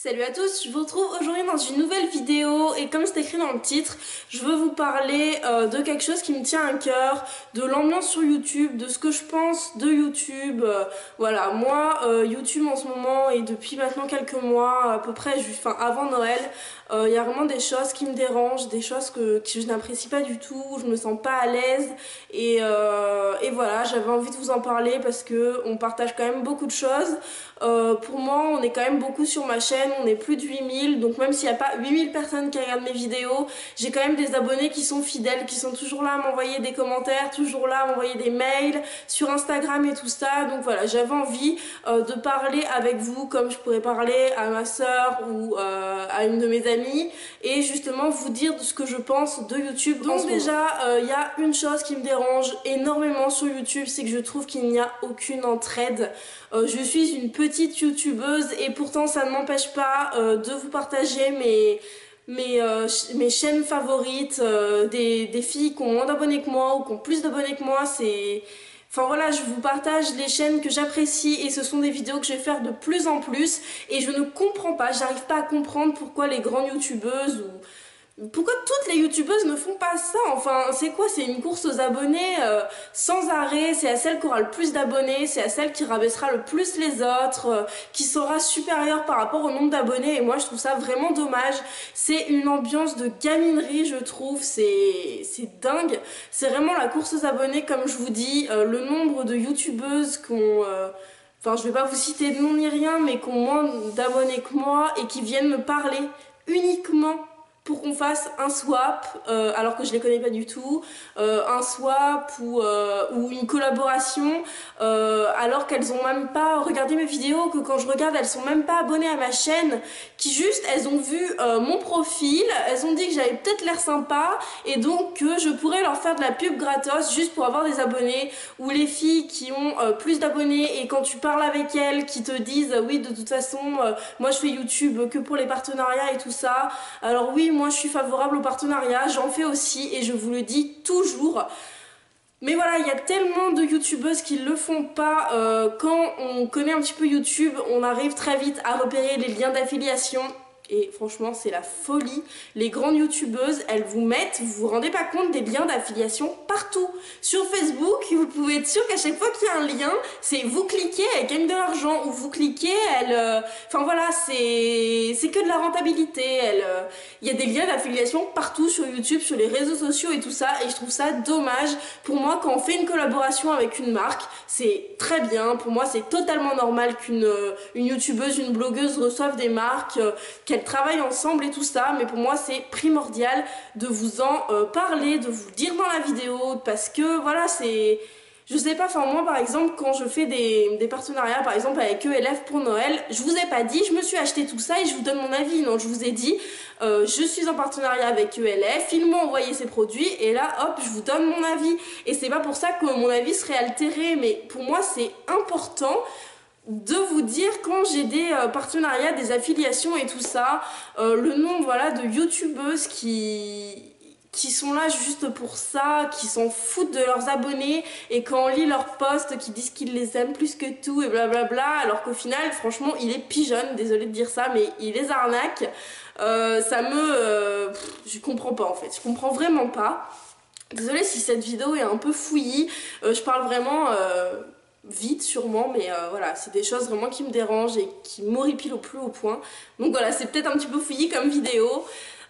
Salut à tous, je vous retrouve aujourd'hui dans une nouvelle vidéo et comme c'est écrit dans le titre, je veux vous parler de quelque chose qui me tient à cœur, de l'ambiance sur YouTube, de ce que je pense de YouTube. Voilà, moi YouTube en ce moment et depuis maintenant quelques mois, à peu près avant Noël, il y a vraiment des choses qui me dérangent, des choses que je n'apprécie pas du tout, je me sens pas à l'aise et voilà, j'avais envie de vous en parler parce que on partage quand même beaucoup de choses. Pour moi, on est quand même beaucoup sur ma chaîne, on est plus de 8000, donc même s'il n'y a pas 8000 personnes qui regardent mes vidéos, j'ai quand même des abonnés qui sont fidèles, qui sont toujours là à m'envoyer des commentaires, toujours là à m'envoyer des mails sur Instagram et tout ça. Donc voilà, j'avais envie de parler avec vous comme je pourrais parler à ma soeur ou à une de mes amies et justement vous dire de ce que je pense de YouTube. Donc déjà, il y a une chose qui me dérange énormément sur YouTube, c'est que je trouve qu'il n'y a aucune entraide. Je suis une petite youtubeuse et pourtant ça ne m'empêche pas de vous partager mes chaînes favorites, des filles qui ont moins d'abonnés que moi ou qui ont plus d'abonnés que moi. Enfin voilà, je vous partage les chaînes que j'apprécie et ce sont des vidéos que je vais faire de plus en plus et je ne comprends pas, j'arrive pas à comprendre pourquoi les grandes youtubeuses ou pourquoi toutes les youtubeuses ne font pas ça. Enfin, c'est quoi? C'est une course aux abonnés sans arrêt, c'est à celle qui aura le plus d'abonnés, c'est à celle qui rabaissera le plus les autres, qui sera supérieure par rapport au nombre d'abonnés et moi je trouve ça vraiment dommage. C'est une ambiance de gaminerie je trouve, c'est dingue. C'est vraiment la course aux abonnés comme je vous dis, le nombre de youtubeuses qui ont... Enfin, je vais pas vous citer de nom ni rien, mais qui ont moins d'abonnés que moi et qui viennent me parler uniquement pour qu'on fasse un swap, alors que je les connais pas du tout, un swap ou une collaboration, alors qu'elles ont même pas regardé mes vidéos, que quand je regarde elles sont même pas abonnées à ma chaîne, qui juste elles ont vu mon profil, elles ont dit que j'avais peut-être l'air sympa et donc que je pourrais leur faire de la pub gratos juste pour avoir des abonnés, ou les filles qui ont plus d'abonnés et quand tu parles avec elles qui te disent oui de toute façon moi je fais YouTube que pour les partenariats et tout ça. Alors oui, moi je suis favorable au partenariat, j'en fais aussi et je vous le dis toujours. Mais voilà, il y a tellement de youtubeuses qui le font pas. Quand on connaît un petit peu YouTube, on arrive très vite à repérer les liens d'affiliation. Et franchement c'est la folie. Les grandes youtubeuses, elles vous mettent, vous vous rendez pas compte des liens d'affiliation partout. Sur Facebook, vous pouvez être sûr qu'à chaque fois qu'il y a un lien, c'est vous cliquez, elles gagnent de l'argent, ou vous cliquez, elles... Enfin voilà, c'est que de la rentabilité. Il y a des liens d'affiliation partout sur YouTube, sur les réseaux sociaux et tout ça, et je trouve ça dommage. Pour moi, quand on fait une collaboration avec une marque, c'est très bien. Pour moi, c'est totalement normal qu'une youtubeuse, une blogueuse reçoive des marques, qu'elles travaillent ensemble et tout ça, mais pour moi c'est primordial de vous en parler, de vous dire dans la vidéo, parce que voilà, c'est... Je sais pas, enfin moi par exemple quand je fais des partenariats par exemple avec ELF pour Noël, je vous ai pas dit je me suis acheté tout ça et je vous donne mon avis, non, je vous ai dit je suis en partenariat avec ELF, ils m'ont envoyé ces produits et là hop je vous donne mon avis, et c'est pas pour ça que mon avis serait altéré, mais pour moi c'est important de vous dire quand j'ai des partenariats, des affiliations et tout ça, le nombre voilà, de youtubeuses qui sont là juste pour ça, qui s'en foutent de leurs abonnés et quand on lit leurs posts qui disent qu'ils les aiment plus que tout et blablabla, alors qu'au final franchement il est pigeonne, désolée de dire ça, mais il les arnaque. Je comprends pas en fait, je comprends vraiment pas. Désolée si cette vidéo est un peu fouillie, je parle vraiment vite sûrement, mais voilà, c'est des choses vraiment qui me dérangent et qui m'horripilent au plus haut point. Donc voilà, c'est peut-être un petit peu fouillis comme vidéo.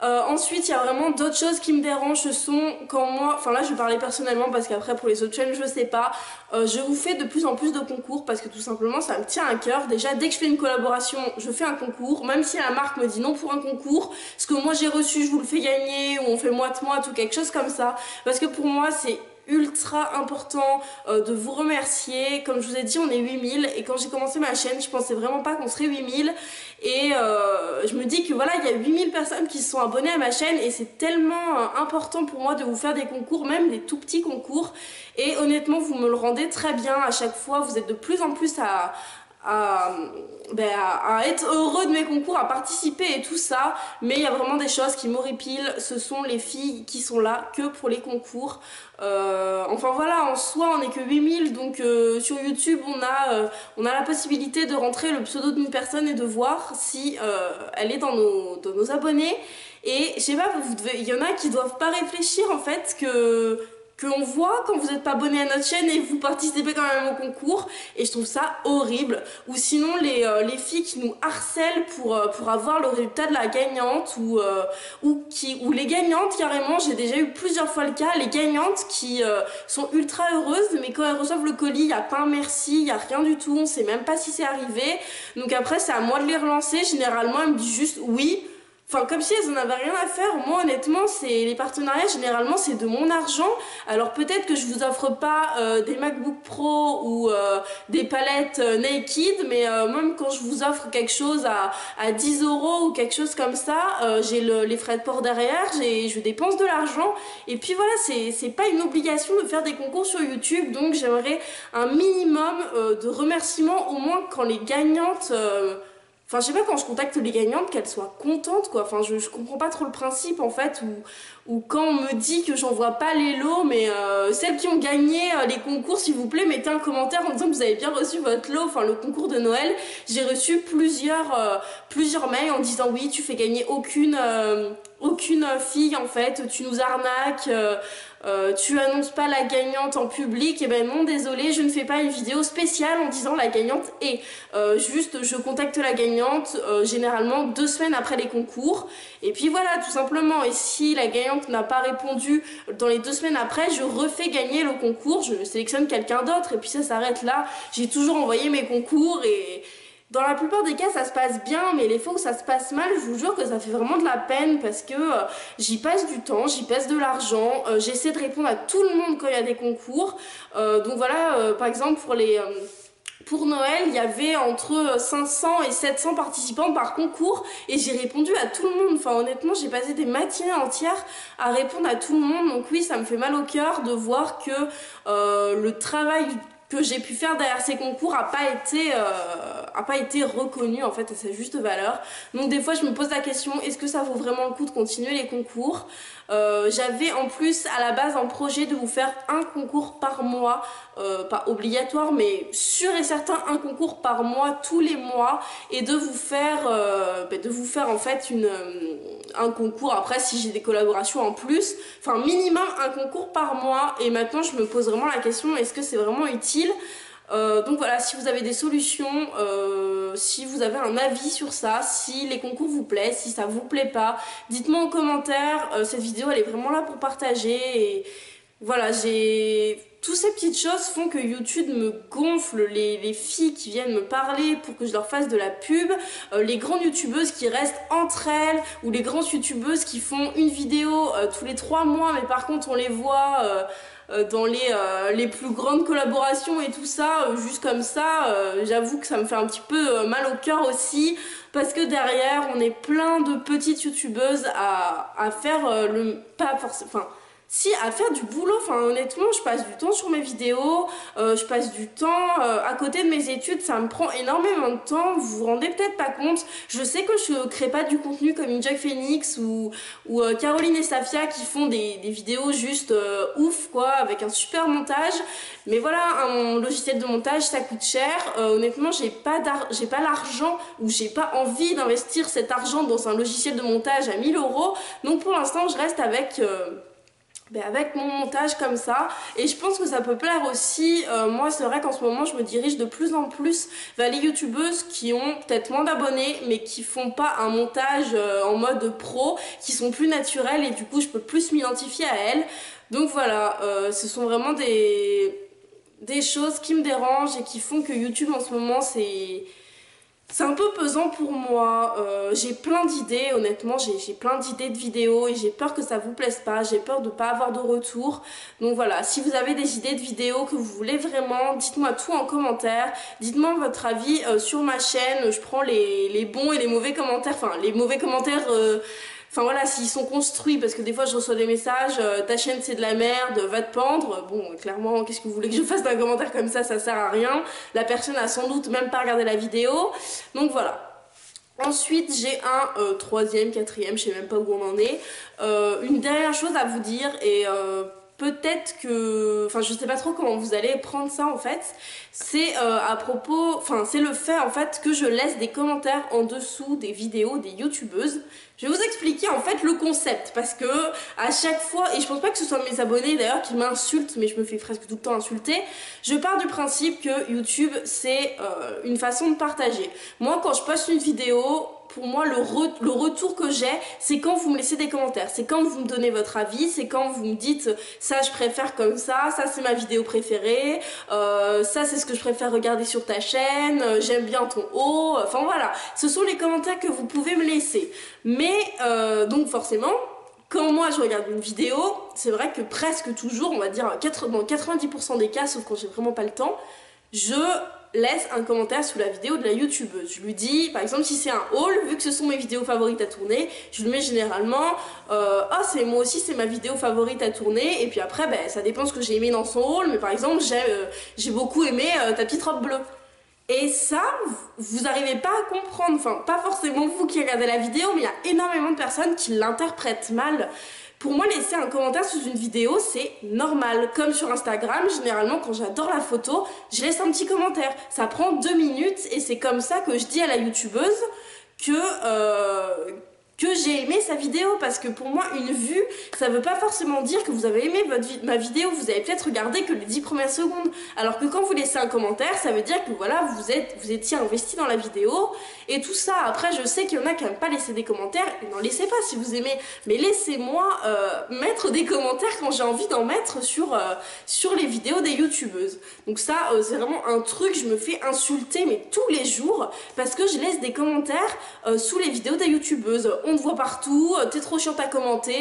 Ensuite, il y a vraiment d'autres choses qui me dérangent, ce sont quand moi, enfin là je vais parler personnellement parce qu'après pour les autres chaînes je sais pas, je vous fais de plus en plus de concours parce que tout simplement ça me tient à cœur. Déjà dès que je fais une collaboration, je fais un concours, même si la marque me dit non pour un concours, ce que moi j'ai reçu je vous le fais gagner, ou on fait moite-moite ou quelque chose comme ça, parce que pour moi c'est ultra important de vous remercier. Comme je vous ai dit, on est 8000 et quand j'ai commencé ma chaîne je pensais vraiment pas qu'on serait 8000 et je me dis que voilà, il y a 8000 personnes qui se sont abonnées à ma chaîne et c'est tellement important pour moi de vous faire des concours, même des tout petits concours, et honnêtement vous me le rendez très bien à chaque fois, vous êtes de plus en plus à être heureux de mes concours, à participer et tout ça, mais il y a vraiment des choses qui m'horripilent. Ce sont les filles qui sont là que pour les concours. Enfin voilà, en soi on n'est que 8000, donc sur YouTube on a la possibilité de rentrer le pseudo d'une personne et de voir si elle est dans nos abonnés. Et je sais pas, il y en a qui doivent pas réfléchir en fait qu'on voit quand vous n'êtes pas abonné à notre chaîne et vous participez quand même au concours, et je trouve ça horrible. Ou sinon les filles qui nous harcèlent pour avoir le résultat de la gagnante, ou les gagnantes carrément, j'ai déjà eu plusieurs fois le cas, les gagnantes qui sont ultra heureuses mais quand elles reçoivent le colis il n'y a pas un merci, il n'y a rien du tout, on sait même pas si c'est arrivé, donc après c'est à moi de les relancer. Généralement elles me disent juste oui. Enfin, comme si elles en avaient rien à faire. Moi, honnêtement, les partenariats, généralement, c'est de mon argent. Alors, peut-être que je vous offre pas des MacBook Pro ou des palettes Naked, mais même quand je vous offre quelque chose à 10 € ou quelque chose comme ça, j'ai les frais de port derrière, je dépense de l'argent. Et puis voilà, c'est pas une obligation de faire des concours sur YouTube, donc j'aimerais un minimum de remerciements, au moins quand les gagnantes... Enfin, je sais pas, quand je contacte les gagnantes, qu'elles soient contentes, quoi. Enfin, je comprends pas trop le principe, en fait, ou quand on me dit que j'envoie pas les lots, mais celles qui ont gagné les concours, s'il vous plaît, mettez un commentaire en disant que vous avez bien reçu votre lot, enfin, le concours de Noël. J'ai reçu plusieurs mails en disant oui, tu fais gagner aucune fille, en fait, tu nous arnaques, tu annonces pas la gagnante en public. Et ben non, désolé, je ne fais pas une vidéo spéciale en disant la gagnante est. Juste, je contacte la gagnante généralement 2 semaines après les concours. Et puis voilà, tout simplement. Et si la gagnante n'a pas répondu dans les 2 semaines après, je refais gagner le concours. Je sélectionne quelqu'un d'autre et puis ça s'arrête là. J'ai toujours envoyé mes concours et... Dans la plupart des cas, ça se passe bien, mais les fois où ça se passe mal, je vous jure que ça fait vraiment de la peine parce que j'y passe du temps, j'y passe de l'argent, j'essaie de répondre à tout le monde quand il y a des concours. Donc voilà, par exemple, pour Noël, il y avait entre 500 et 700 participants par concours et j'ai répondu à tout le monde. Enfin, honnêtement, j'ai passé des matinées entières à répondre à tout le monde. Donc oui, ça me fait mal au cœur de voir que le travail que j'ai pu faire derrière ces concours a pas été reconnu en fait à sa juste valeur. Donc des fois je me pose la question, est-ce que ça vaut vraiment le coup de continuer les concours? J'avais en plus à la base un projet de vous faire un concours par mois, pas obligatoire mais sûr et certain un concours par mois tous les mois, et de vous faire en fait un concours. Après si j'ai des collaborations en plus, enfin minimum un concours par mois. Et maintenant je me pose vraiment la question, est-ce que c'est vraiment utile? Donc voilà, si vous avez des solutions, si vous avez un avis sur ça, si les concours vous plaisent, si ça vous plaît pas, dites-moi en commentaire. Cette vidéo elle est vraiment là pour partager, et voilà, toutes ces petites choses font que YouTube me gonfle, les filles qui viennent me parler pour que je leur fasse de la pub, les grandes youtubeuses qui restent entre elles, ou les grandes youtubeuses qui font une vidéo tous les 3 mois, mais par contre on les voit dans les plus grandes collaborations et tout ça, juste comme ça. J'avoue que ça me fait un petit peu mal au cœur aussi, parce que derrière on est plein de petites youtubeuses à faire pas forcément... Enfin, si, à faire du boulot. Enfin honnêtement, je passe du temps sur mes vidéos, je passe du temps à côté de mes études, ça me prend énormément de temps, vous vous rendez peut-être pas compte. Je sais que je crée pas du contenu comme une Jack Phoenix ou Caroline et Safia qui font des vidéos juste ouf quoi, avec un super montage, mais voilà, un logiciel de montage ça coûte cher. Honnêtement j'ai pas l'argent, ou j'ai pas envie d'investir cet argent dans un logiciel de montage à 1000 €, donc pour l'instant je reste avec mon montage comme ça, et je pense que ça peut plaire aussi. Moi c'est vrai qu'en ce moment je me dirige de plus en plus vers les youtubeuses qui ont peut-être moins d'abonnés mais qui font pas un montage en mode pro, qui sont plus naturels, et du coup je peux plus m'identifier à elles. Donc voilà, ce sont vraiment des choses qui me dérangent et qui font que YouTube en ce moment c'est un peu pesant pour moi. J'ai plein d'idées, honnêtement, j'ai plein d'idées de vidéos et j'ai peur que ça vous plaise pas, j'ai peur de pas avoir de retour. Donc voilà, si vous avez des idées de vidéos que vous voulez vraiment, dites-moi tout en commentaire, dites-moi votre avis sur ma chaîne. Je prends les bons et les mauvais commentaires, enfin les mauvais commentaires... Enfin voilà, s'ils sont construits, parce que des fois je reçois des messages, ta chaîne c'est de la merde, va te pendre. Bon, clairement, qu'est-ce que vous voulez que je fasse d'un commentaire comme ça sert à rien. La personne a sans doute même pas regardé la vidéo. Donc voilà. Ensuite, j'ai un troisième, quatrième, je sais même pas où on en est. Une dernière chose à vous dire et peut-être que, enfin je sais pas trop comment vous allez prendre ça en fait, c'est à propos, enfin c'est le fait en fait que je laisse des commentaires en dessous des vidéos des youtubeuses. Je vais vous expliquer en fait le concept parce que à chaque fois, et je pense pas que ce soit mes abonnés d'ailleurs qui m'insultent, mais je me fais presque tout le temps insulter, je pars du principe que YouTube c'est une façon de partager. Moi quand je poste une vidéo, pour moi, le retour que j'ai, c'est quand vous me laissez des commentaires. C'est quand vous me donnez votre avis, c'est quand vous me dites ça je préfère comme ça c'est ma vidéo préférée, ça c'est ce que je préfère regarder sur ta chaîne, j'aime bien ton haut, enfin voilà. Ce sont les commentaires que vous pouvez me laisser. Mais donc forcément, quand moi je regarde une vidéo, c'est vrai que presque toujours, on va dire dans 90% des cas, sauf quand j'ai vraiment pas le temps, je laisse un commentaire sous la vidéo de la youtubeuse. Je lui dis, par exemple, si c'est un haul, vu que ce sont mes vidéos favorites à tourner, je lui mets généralement c'est moi aussi c'est ma vidéo favorite à tourner, et puis après ben, ça dépend ce que j'ai aimé dans son haul, mais par exemple j'ai beaucoup aimé ta petite robe bleue. Et ça, vous n'arrivez pas à comprendre, enfin pas forcément vous qui regardez la vidéo, mais il y a énormément de personnes qui l'interprètent mal. Pour moi, laisser un commentaire sous une vidéo, c'est normal. Comme sur Instagram, généralement, quand j'adore la photo, je laisse un petit commentaire. Ça prend 2 minutes et c'est comme ça que je dis à la youtubeuse que j'ai aimé sa vidéo, parce que pour moi une vue ça veut pas forcément dire que vous avez aimé ma vidéo, vous avez peut-être regardé que les 10 premières secondes, alors que quand vous laissez un commentaire ça veut dire que voilà vous étiez investi dans la vidéo et tout ça. Après je sais qu'il y en a qui n'aiment pas laisser des commentaires, et n'en laissez pas si vous aimez, mais laissez-moi mettre des commentaires quand j'ai envie d'en mettre sur les vidéos des youtubeuses. Donc ça c'est vraiment un truc, je me fais insulter mais tous les jours parce que je laisse des commentaires sous les vidéos des youtubeuses. On te voit partout, t'es trop chiante à commenter,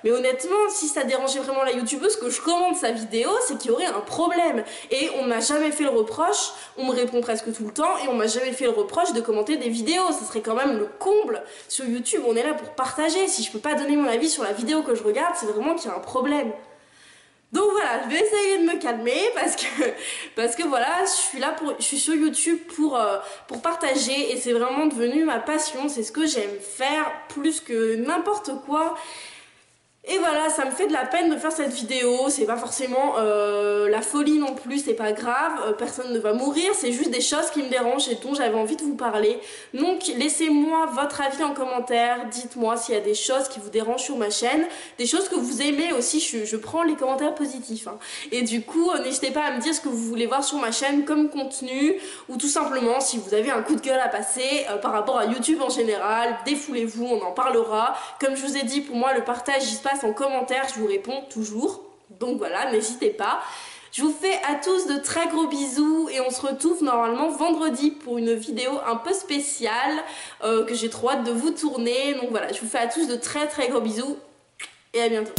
mais honnêtement si ça dérangeait vraiment la youtubeuse que je commente sa vidéo, c'est qu'il y aurait un problème. Et on m'a jamais fait le reproche, on me répond presque tout le temps, et on m'a jamais fait le reproche de commenter des vidéos. Ce serait quand même le comble. Sur YouTube on est là pour partager, si je peux pas donner mon avis sur la vidéo que je regarde, c'est vraiment qu'il y a un problème. Donc voilà, je vais essayer de me calmer parce que voilà, je suis sur YouTube pour partager, et c'est vraiment devenu ma passion, c'est ce que j'aime faire plus que n'importe quoi. Et voilà, ça me fait de la peine de faire cette vidéo, c'est pas forcément la folie non plus, c'est pas grave, personne ne va mourir, c'est juste des choses qui me dérangent et dont j'avais envie de vous parler. Donc laissez-moi votre avis en commentaire, dites-moi s'il y a des choses qui vous dérangent sur ma chaîne, des choses que vous aimez aussi, je prends les commentaires positifs. Hein. Et du coup, n'hésitez pas à me dire ce que vous voulez voir sur ma chaîne comme contenu, ou tout simplement si vous avez un coup de gueule à passer par rapport à YouTube en général, défoulez-vous, on en parlera. Comme je vous ai dit, pour moi le partage il se passe en commentaire, je vous réponds toujours, donc voilà, n'hésitez pas. Je vous fais à tous de très gros bisous et on se retrouve normalement vendredi pour une vidéo un peu spéciale que j'ai trop hâte de vous tourner. Donc voilà, je vous fais à tous de très gros bisous et à bientôt.